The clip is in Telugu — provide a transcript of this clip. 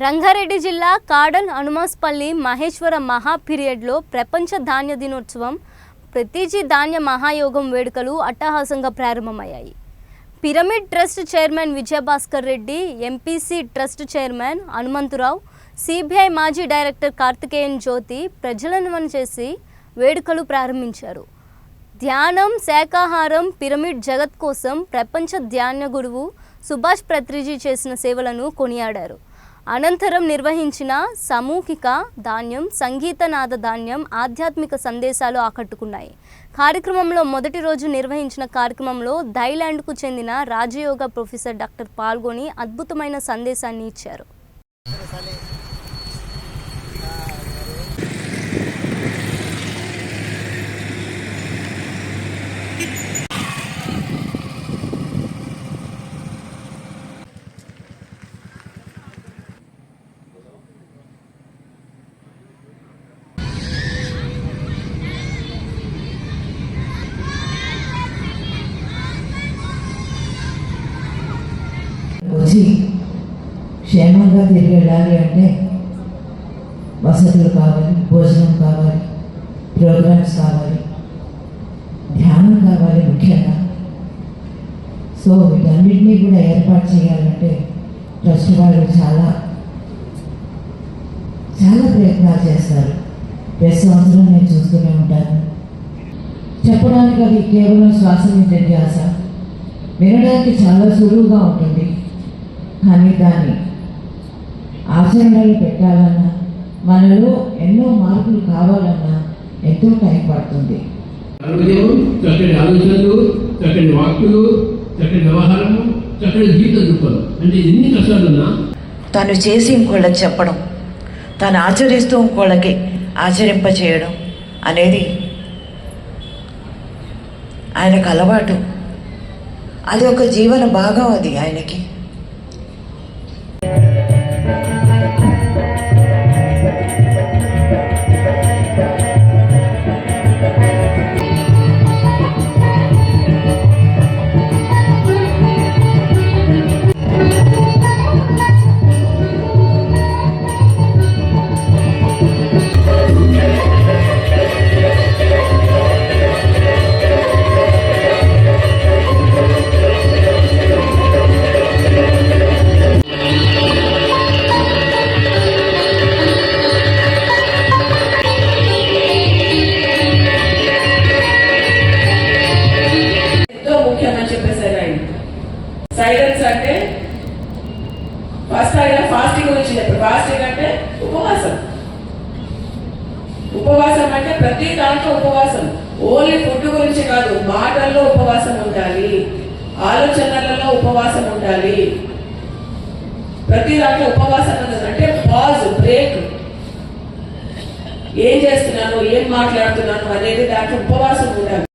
రంగారెడ్డి జిల్లా కాడన్ హనుమాస్పల్లి మహేశ్వర మహా పీరియడ్లో ప్రపంచ ధాన్య దినోత్సవం ప్రతిజీ ధాన్య మహాయోగం వేడుకలు అట్టహాసంగా ప్రారంభమయ్యాయి. Pyramid trust chairman Vijayabhaskar Reddy, MPC trust chairman Hanumantharao, CBI మాజీ డైరెక్టర్ కార్తికేయన్ జ్యోతి ప్రజ్వలనం చేసి వేడుకలు ప్రారంభించారు. ధ్యానం, శాకాహారం, పిరమిడ్ జగత్ కోసం ప్రపంచ ధ్యాన గురువు సుభాష్ పత్రిజీ చేసిన సేవలను కొనియాడారు. అనంతరం నిర్వహించిన సామూహిక ధాన్యం, సంగీతనాద ధాన్యం, ఆధ్యాత్మిక సందేశాలు ఆకట్టుకున్నాయి. కార్యక్రమంలో మొదటి రోజు నిర్వహించిన కార్యక్రమంలో థాయిలాండ్కు చెందిన రాజయోగ ప్రొఫెసర్ డాక్టర్ పాల్గొని అద్భుతమైన సందేశాన్ని ఇచ్చారు. వచ్చి క్షేమంగా తిరిగి వెళ్ళాలి అంటే వసతులు కావాలి, భోజనం కావాలి, ప్రోగ్రామ్స్ కావాలి, ధ్యానం కావాలి ముఖ్యంగా. సో వీటన్నిటినీ కూడా ఏర్పాటు చేయాలంటే ట్రస్ట్ వాళ్ళు చాలా ప్రయత్నాలు చేస్తారు. ప్రతి సంవత్సరం నేను చూస్తూనే ఉంటాను. చెప్పడానికి అది కేవలం శ్వాస మీద ధ్యాస, వినడానికి చాలా సులువుగా ఉంటుంది. కానీ దాన్ని ఆచరణలో పెట్టాలన్నా, మనలో ఎన్నో మార్పులు కావాలన్నా ఎంతో టైం పడుతుంది. చక్కటి ఆలోచనలు, చక్కటి వాక్యులు, చక్కటి వ్యవహారము, చక్కటి జీవిత దృక్పథం, అంటే ఎన్ని కష్టాలున్నా తను చేసి ఇంకోళ్ళకి చెప్పడం, తను ఆచరిస్తూ ఇంకోళ్ళకి ఆచరింపచేయడం అనేది ఆయనకు అలవాటు. అది ఒక జీవన భాగం అది ఆయనకి. సైలెన్స్ అంటే ఫస్ట్ ఆయన ఫాస్టింగ్ గురించి చెప్పారు. ఫాస్టింగ్ అంటే ఉపవాసం. ఉపవాసం అంటే ప్రతి దాంట్లో ఉపవాసం. ఓన్లీ ఫుడ్ గురించి కాదు, మాటల్లో ఉపవాసం ఉండాలి, ఆలోచనలలో ఉపవాసం ఉండాలి. ప్రతి దాంట్లో ఉపవాసం అంటే పాజ్, బ్రేక్. ఏం చేస్తున్నాను, ఏం మాట్లాడుతున్నాను అనేది దాంట్లో ఉపవాసం ఉండాలి.